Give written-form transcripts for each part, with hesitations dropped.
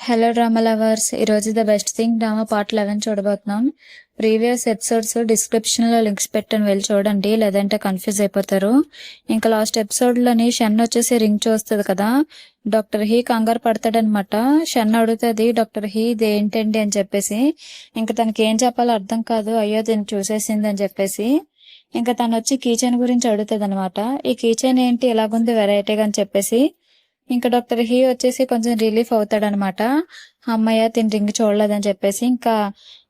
Hello drama lovers, ఈరోజు the best thing drama part 11 చూడబోతున్నాం. Previous episodes డిస్క్రిప్షన్లో links పెట్టాను, వెళ్ళి చూడండి, లేదంటే కన్ఫ్యూజ్ అయిపోతారు. ఇంకా లాస్ట్ ఎపిసోడ్లోని షన్ వచ్చేసి రింగ్ చూస్తుంది కదా, డాక్టర్ హీ కంగారు పడతాడనమాట. షన్ అడుగుతుంది, డాక్టర్ హీ ఇది ఏంటండి అని చెప్పేసి. ఇంకా తనకి ఏం చెప్పాలో అర్థం కాదు, అయ్యో దీన్ని చూసేసింది అని చెప్పేసి. ఇంకా తను వచ్చి కీచైన్ గురించి అడుగుతుంది అనమాట. ఈ కీచైన్ ఏంటి ఎలాగుంది వెరైటీగా అని చెప్పేసి. ఇంకా డాక్టర్ హీ వచ్చేసి కొంచెం రిలీఫ్ అవుతాడనమాట. అమ్మయ్య తిని రింగ్ చూడలేదని చెప్పేసి. ఇంకా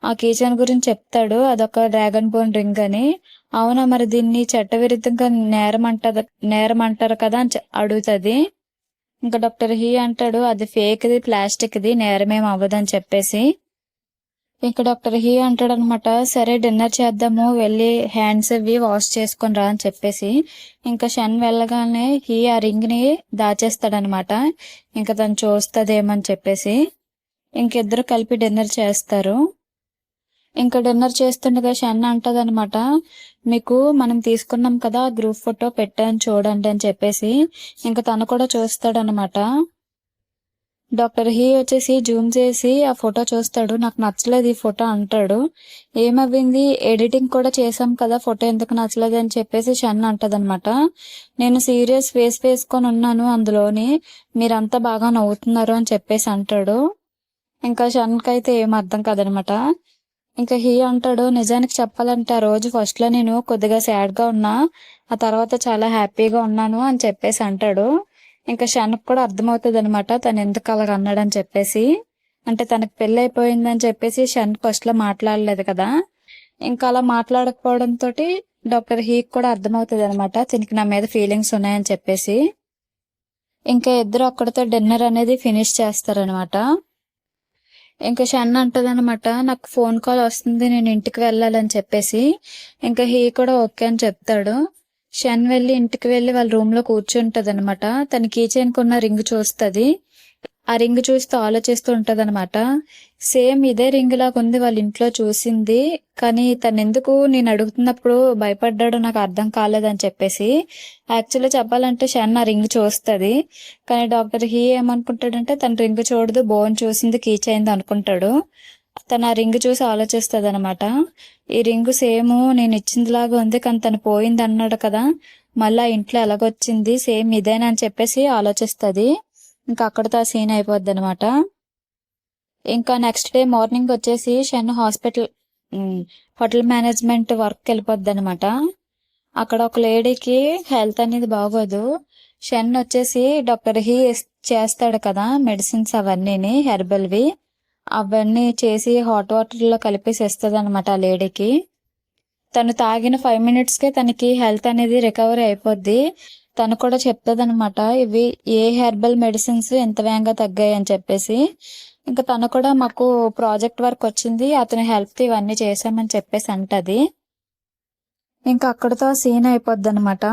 ఆ కీచైన్ గురించి చెప్తాడు, అదొక డ్రాగన్ బోన్ రింగ్ అని. అవునా, మరి దీన్ని చట్టవిరుద్ధంగా నేరం అంటారు కదా అని అడుగుతుంది. ఇంకా డాక్టర్ హీ అంటాడు, అది ఫేక్ది, ప్లాస్టిక్ది, నేరమేం అవ్వదని చెప్పేసి. ఇంకా డాక్టర్ హీ అంటాడు అనమాట, సరే డిన్నర్ చేద్దాము, వెళ్ళి హ్యాండ్స్ అవి వాష్ చేసుకొని రా అని చెప్పేసి. ఇంకా షన్ వెళ్ళగానే హీ ఆ రింగ్ ని దాచేస్తాడనమాట. ఇంకా తను చూస్తుందేమని చెప్పేసి. ఇంకిద్దరు కలిపి డిన్నర్ చేస్తారు. ఇంకా డిన్నర్ చేస్తుండగా షన్ అంటది అనమాట, మీకు మనం తీసుకున్నాం కదా గ్రూప్ ఫోటో పెట్టాను చూడండి అని చెప్పేసి. ఇంకా తను కూడా చూస్తాడనమాట. డాక్టర్ హీ వచ్చేసి జూమ్ చేసి ఆ ఫోటో చూస్తాడు, నాకు నచ్చలేదు ఈ ఫోటో అంటాడు. ఏమవ్వింది, ఎడిటింగ్ కూడా చేసాం కదా, ఫోటో ఎందుకు నచ్చలేదు అని చెప్పేసి షన్ అంటదనమాట. నేను సీరియస్ ఫేస్ వేసుకొని ఉన్నాను అందులోని, మీరంతా బాగా నవ్వుతున్నారు అని చెప్పేసి అంటాడు. ఇంకా షన్కి అయితే ఏం అర్థం కాదనమాట. ఇంకా హీ అంటాడు, నిజానికి చెప్పాలంటే ఆ రోజు ఫస్ట్ లో నేను కొద్దిగా సాడ్ గా ఉన్నా, ఆ తర్వాత చాలా హ్యాపీగా ఉన్నాను అని చెప్పేసి అంటాడు. ఇంకా షన్కి కూడా అర్థమవుతుంది అనమాట తను ఎందుకు అలాగ అన్నాడని చెప్పేసి. అంటే తనకు పెళ్లి అయిపోయిందని చెప్పేసి షన్ ఫస్ట్ లో మాట్లాడలేదు కదా. ఇంకా అలా మాట్లాడకపోవడంతో డాక్టర్ హీక్ కూడా అర్థమవుతుంది అనమాట తనకి నా మీద ఫీలింగ్స్ ఉన్నాయని చెప్పేసి. ఇంకా ఇద్దరు అక్కడితో డిన్నర్ అనేది ఫినిష్ చేస్తారనమాట. ఇంకా షన్ అంటదనమాట, నాకు ఫోన్ కాల్ వస్తుంది, నేను ఇంటికి వెళ్ళాలని చెప్పేసి. ఇంకా హీ కూడా ఓకే అని చెప్తాడు. షన్ వెళ్ళి ఇంటికి వెళ్ళి వాళ్ళ రూమ్ లో కూర్చుంటది అనమాట. తన కీచైన్ కున్న రింగ్ చూస్తుంది. ఆ రింగ్ చూస్తూ ఆలోచిస్తూ ఉంటది అనమాట. సేమ్ ఇదే రింగ్ లాగా ఉంది వాళ్ళ ఇంట్లో చూసింది, కానీ తను ఎందుకు నేను అడుగుతున్నప్పుడు భయపడ్డాడో నాకు అర్థం కాలేదని చెప్పేసి. యాక్చువల్లీ చెప్పాలంటే షన్ ఆ రింగ్ చూస్తుంది, కానీ డాక్టర్ హీ ఏమనుకుంటాడంటే తన రింగ్ చూడదు, బోన్ చూసింది కీచైంది అనుకుంటాడు. తను ఆ రింగ్ చూసి ఆలోచిస్తుంది అనమాట. ఈ రింగు సేమ్ నేను ఇచ్చిందిలాగా ఉంది, కానీ తను పోయింది అన్నాడు కదా, మళ్ళీ ఇంట్లో ఎలాగొచ్చింది, సేమ్ ఇదేనా అని చెప్పేసి ఆలోచిస్తుంది. ఇంకా అక్కడితో ఆ సీన్ అయిపోద్ది అనమాట. ఇంకా నెక్స్ట్ డే మార్నింగ్ వచ్చేసి షన్ హోటల్ మేనేజ్మెంట్ వర్క్ వెళ్ళిపోద్ది అనమాట. అక్కడ ఒక లేడీకి హెల్త్ అనేది బాగోదు. షన్ వచ్చేసి డాక్టర్ హీ చేస్తాడు కదా మెడిసిన్స్ అవన్నీ హెర్బల్వి, అవన్నీ చేసి హాట్ వాటర్లో కలిపేసి ఇస్తుంది అనమాట ఆ లేడీకి. తను తాగిన 5 మినిట్స్కే తనకి హెల్త్ అనేది రికవరీ అయిపోద్ది. తను కూడా చెప్తుంది అనమాట, ఇవి ఏ హెర్బల్ మెడిసిన్స్ ఎంత వేగంగా తగ్గాయి అని చెప్పేసి. ఇంకా తను కూడా మాకు ప్రాజెక్ట్ వర్క్ వచ్చింది, అతని హెల్ప్ ఇవన్నీ చేసామని చెప్పేసి అంటది. ఇంకా అక్కడితో సీన్ అయిపోద్ది అనమాట.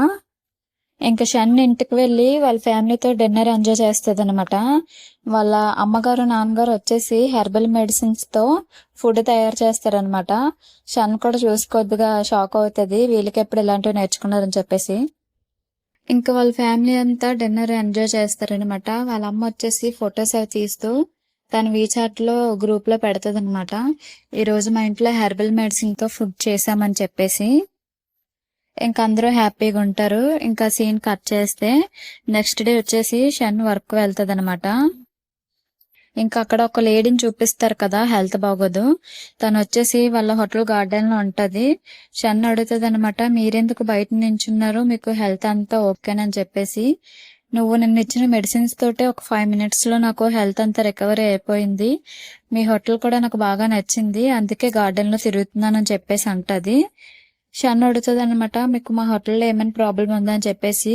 ఇంకా షన్ ఇంటికి వెళ్ళి వాళ్ళ ఫ్యామిలీతో డిన్నర్ ఎంజాయ్ చేస్తుంది అనమాట. వాళ్ళ అమ్మగారు నాన్నగారు వచ్చేసి హెర్బల్ మెడిసిన్స్ తో ఫుడ్ తయారు చేస్తారనమాట. షన్ కూడా చూసి కొద్దిగా షాక్ అవుతుంది, వీళ్ళకి ఎప్పుడు ఇలాంటివి నేర్చుకున్నారని చెప్పేసి. ఇంకా వాళ్ళ ఫ్యామిలీ అంతా డిన్నర్ ఎంజాయ్ చేస్తారనమాట. వాళ్ళ అమ్మ వచ్చేసి ఫొటోస్ అవి తీస్తూ తన వీచాట్ లో గ్రూప్ లో పెడతది అనమాట. ఈ రోజు మా ఇంట్లో హెర్బల్ మెడిసిన్ తో ఫుడ్ చేసామని చెప్పేసి. ఇంకా అందరూ హ్యాపీగా ఉంటారు. ఇంకా సీన్ కట్ చేస్తే నెక్స్ట్ డే వచ్చేసి షన్ వర్క్ వెళ్తుంది అనమాట. ఇంకా అక్కడ ఒక లేడీని చూపిస్తారు కదా హెల్త్ బాగోదు, తను వచ్చేసి వాళ్ళ హోటల్ గార్డెన్ లో ఉంటది. షన్ అడుగుతుంది అనమాట, మీరెందుకు బయట నించున్నారు, మీకు హెల్త్ అంతా ఓకేనని చెప్పేసి. నువ్వు నిన్న ఇచ్చిన మెడిసిన్స్ తోటే ఒక 5 మినిట్స్ లో నాకు హెల్త్ అంతా రికవరీ అయిపోయింది, మీ హోటల్ కూడా నాకు బాగా నచ్చింది, అందుకే గార్డెన్ లో తిరుగుతున్నానని చెప్పేసి అంటది. షన్ అడుగుతుంది అనమాట, మీకు మా హోటల్లో ఏమైనా ప్రాబ్లం ఉందా అని చెప్పేసి.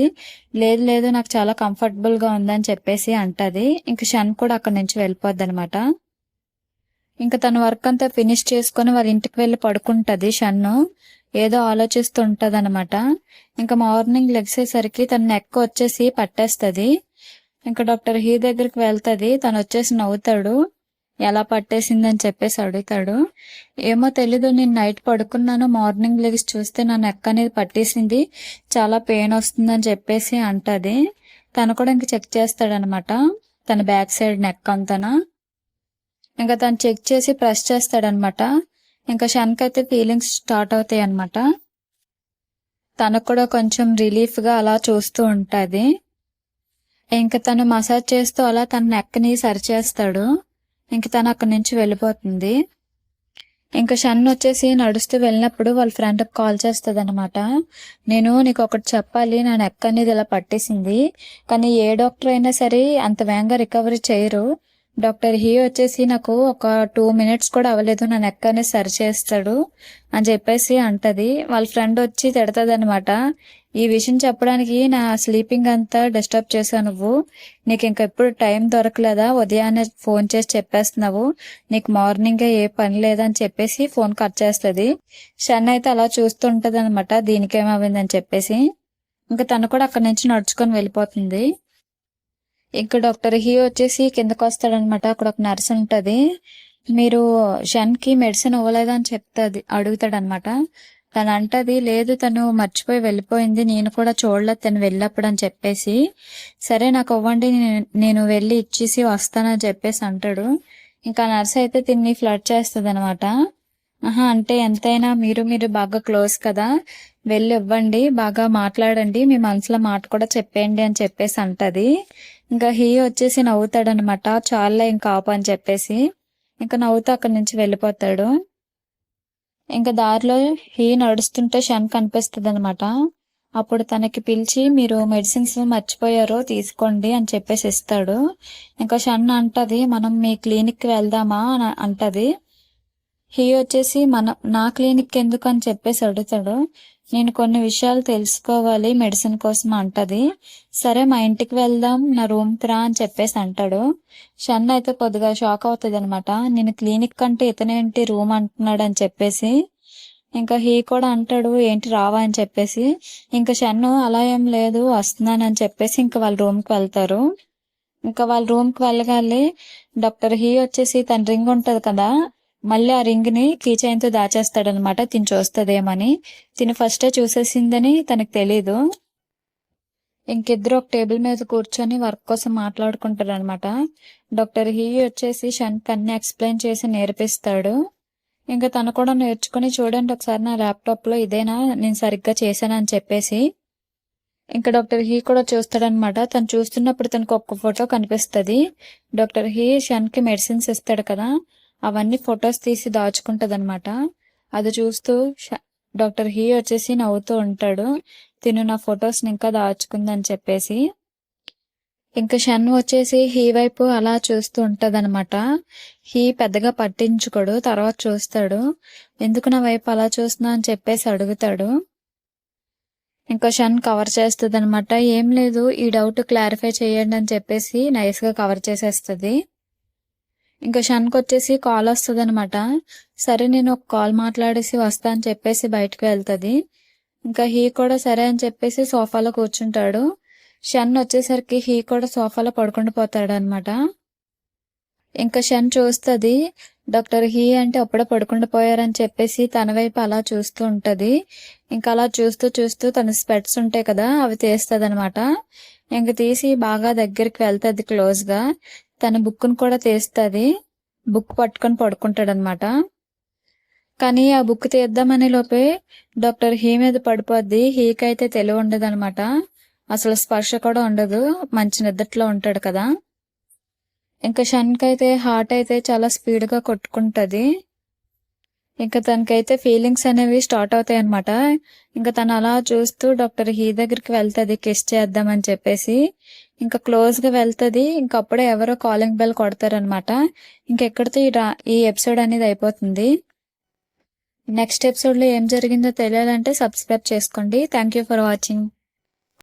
లేదు లేదు, నాకు చాలా కంఫర్టబుల్ గా ఉందని చెప్పేసి అంటది. ఇంకా షన్ కూడా అక్కడి నుంచి వెళ్ళిపోద్ది అనమాట. ఇంకా తన వర్క్ అంతా ఫినిష్ చేసుకుని వాళ్ళ ఇంటికి వెళ్ళి పడుకుంటది. షన్ను ఏదో ఆలోచిస్తూ ఉంటది అనమాట. ఇంకా మార్నింగ్ లెగ్సేసరికి తన నెక్ వచ్చేసి పట్టేస్తుంది. ఇంకా డాక్టర్ హీ దగ్గరికి వెళ్తది. తను వచ్చేసి నవ్వుతాడు, ఎలా పట్టేసిందని చెప్పేసి అడుగుతాడు. ఏమో తెలీదు, నేను నైట్ పడుకున్నాను, మార్నింగ్ లెగిసి చూస్తే నా నెక్ అనేది పట్టేసింది, చాలా పెయిన్ వస్తుందని చెప్పేసి అంటది. తను కూడా ఇంక చెక్ చేస్తాడనమాట తన బ్యాక్ సైడ్ నెక్ అంతనా. ఇంకా తను చెక్ చేసి ప్రెస్ చేస్తాడనమాట. ఇంకా షన్కైతే ఫీలింగ్స్ స్టార్ట్ అవుతాయి అనమాట. తనకు కూడా కొంచెం రిలీఫ్గా అలా చూస్తూ ఉంటుంది. ఇంక తను మసాజ్ చేస్తూ అలా తన నెక్ని సరిచేస్తాడు. ఇంక తను అక్కడి నుంచి వెళ్ళిపోతుంది. ఇంకా షన్ వచ్చేసి నడుస్తూ వెళ్ళినప్పుడు వాళ్ళ ఫ్రెండ్కి కాల్ చేస్తుంది అనమాట. నేను నీకు ఒకటి చెప్పాలి, నా నెక్ అనేది ఇలా పట్టేసింది, కానీ ఏ డాక్టర్ అయినా సరే అంత వేగంగా రికవరీ చేయరు. డాక్టర్ హీ వచ్చేసి నాకు ఒక 2 minutes కూడా అవ్వలేదు, నా నెక్ అనేది సరి చేస్తాడు అని చెప్పేసి అంటది. వాళ్ళ ఫ్రెండ్ వచ్చి తిడతది అనమాట. ఈ విషయం చెప్పడానికి నా స్లీపింగ్ అంతా డిస్టర్బ్ చేసావు నువ్వు, నీకు ఇంకెప్పుడు టైం దొరకలేదా, ఉదయాన్నే ఫోన్ చేసి చెప్పేస్తున్నావు, నీకు మార్నింగే ఏ పని లేదని చెప్పేసి ఫోన్ కట్ చేస్తుంది. షన్ అయితే అలా చూస్తుంటది అనమాట, దీనికేమవుందని చెప్పేసి. ఇంకా తను కూడా అక్కడి నుంచి నడుచుకొని వెళ్ళిపోతుంది. ఇంకా డాక్టర్ హీ వచ్చేసి కిందకు వస్తాడనమాట. అక్కడ ఒక నర్స్ ఉంటుంది. మీరు షన్కి మెడిసిన్ ఇవ్వలేదని అడుగుతాడనమాట. తను అంటది, లేదు తను మర్చిపోయి వెళ్ళిపోయింది, నేను కూడా చూడలేదు తను వెళ్ళినప్పుడు అని చెప్పేసి. సరే నాకు ఇవ్వండి, నేను వెళ్ళి ఇచ్చేసి వస్తానని చెప్పేసి అంటాడు. ఇంకా నర్స్ అయితే తిన్ని ఫ్లడ్ చేస్తుంది అనమాట. అంటే ఎంతైనా మీరు బాగా క్లోజ్ కదా, వెళ్ళి ఇవ్వండి, బాగా మాట్లాడండి, మీ మనసులో మాట కూడా చెప్పేయండి అని చెప్పేసి అంటది. ఇంకా హీ వచ్చేసి నవ్వుతాడనమాట, చాలా ఇంకా ఆపు అని చెప్పేసి. ఇంకా నవ్వుతూ అక్కడి నుంచి వెళ్ళిపోతాడు. ఇంకా దారిలో హీ నడుస్తుంటే షన్ కనిపిస్తుంది అనమాట. అప్పుడు తనకి పిలిచి, మీరు మెడిసిన్స్ మర్చిపోయారో తీసుకోండి అని చెప్పేసి ఇస్తాడు. ఇంకా షన్ అంటది, మనం మీ క్లినిక్కి వెళ్దామా అని అంటది. హీ వచ్చేసి నా క్లినిక్ ఎందుకు అని చెప్పేసి అడుగుతాడు. నేను కొన్ని విషయాలు తెలుసుకోవాలి మెడిసిన్ కోసం అంటది. సరే మా ఇంటికి వెళ్దాం, నా రూమ్కి రా అని చెప్పేసి అంటాడు. షన్ అయితే కొద్దిగా షాక్ అవుతుంది అనమాట. నేను క్లినిక్ కంటే ఇతనేంటి రూమ్ అంటున్నాడు అని చెప్పేసి. ఇంకా హీ కూడా అంటాడు, ఏంటి రావా అని చెప్పేసి. ఇంకా షన్ను అలా ఏం లేదు వస్తున్నానని చెప్పేసి ఇంకా వాళ్ళ రూమ్కి వెళ్తారు. ఇంకా వాళ్ళ రూమ్కి వెళ్ళగాలి డాక్టర్ హీ వచ్చేసి తన రింగ్ ఉంటది కదా, మళ్ళీ ఆ రింగ్ ని కీ చైన్ తో దాచేస్తాడనమాట, తిని చూస్తుందేమని. తిని ఫస్టే చూసేసిందని తనకు తెలీదు. ఇంకిద్దరు ఒక టేబుల్ మీద కూర్చొని వర్క్ కోసం మాట్లాడుకుంటారు అనమాట. డాక్టర్ హీ వచ్చేసి షన్ అన్ని ఎక్స్ప్లెయిన్ చేసి నేర్పిస్తాడు. ఇంకా తను కూడా నేర్చుకుని, చూడండి ఒకసారి నా ల్యాప్టాప్ లో ఇదేనా నేను సరిగ్గా చేశానని చెప్పేసి. ఇంకా డాక్టర్ హీ కూడా చూస్తాడనమాట. తను చూస్తున్నప్పుడు తనకు ఒక్క ఫోటో కనిపిస్తుంది. డాక్టర్ హీ షన్ కి మెడిసిన్స్ ఇస్తాడు కదా, అవన్నీ ఫొటోస్ తీసి దాచుకుంటది అనమాట. అది చూస్తూ డాక్టర్ హీ వచ్చేసి నవ్వుతూ ఉంటాడు, తిను నా ఫొటోస్ని ఇంకా దాచుకుందని చెప్పేసి. ఇంకా షన్ వచ్చేసి హీ వైపు అలా చూస్తూ ఉంటదనమాట. హీ పెద్దగా పట్టించుకోడు, తర్వాత చూస్తాడు. ఎందుకు నా వైపు అలా చూస్తున్నా అని చెప్పేసి అడుగుతాడు. ఇంకా షన్ కవర్ చేస్తుంది అనమాట. ఏం లేదు, ఈ డౌట్ క్లారిఫై చేయండి అని చెప్పేసి నైస్ గా కవర్ చేసేస్తుంది. ఇంకా షన్కి వచ్చేసి కాల్ వస్తుంది అనమాట. సరే నేను ఒక కాల్ మాట్లాడేసి వస్తా అని చెప్పేసి బయటకు వెళ్తుంది. ఇంకా హీ కూడా సరే అని చెప్పేసి సోఫాలో కూర్చుంటాడు. షన్ వచ్చేసరికి హీ కూడా సోఫాలో పడుకుంటూ పోతాడు అనమాట. ఇంకా షన్ చూస్తుంది, డాక్టర్ హీ అంటే అప్పుడే పడుకుంటూ పోయారని చెప్పేసి తన వైపు అలా చూస్తూ ఉంటది. ఇంకా అలా చూస్తూ చూస్తూ తన స్పెట్స్ ఉంటాయి కదా, అవి తీస్తుంది అనమాట. ఇంక తీసి బాగా దగ్గరికి వెళ్తుంది క్లోజ్ గా. తన బుక్ను కూడా తీస్తుంది. బుక్ పట్టుకొని పడుకుంటాడు అనమాట. కానీ ఆ బుక్ తీద్దామనే లోపే డాక్టర్ హీ మీద పడిపోద్ది. హీకైతే తెలివి ఉండదు అనమాట, అసలు స్పర్శ కూడా ఉండదు, మంచి నిద్రలో ఉంటాడు కదా. ఇంకా షన్కి అయితే హార్ట్ అయితే చాలా స్పీడ్గా కొట్టుకుంటుంది. ఇంకా తనకైతే ఫీలింగ్స్ అనేవి స్టార్ట్ అవుతాయి అనమాట. ఇంకా తను అలా చూస్తూ డాక్టర్ హీ దగ్గరికి వెళ్తుంది కిస్ చేద్దామని చెప్పేసి. ఇంకా క్లోజ్ గా వెళ్తుంది. ఇంకా అప్పుడే ఎవరో కాలింగ్ బెల్ కొడతారనమాట. ఇంకెక్కడితో ఈ ఎపిసోడ్ అనేది అయిపోతుంది. నెక్స్ట్ ఎపిసోడ్ లో ఏం జరిగిందో తెలియాలంటే సబ్స్క్రైబ్ చేసుకోండి. Thank you for watching.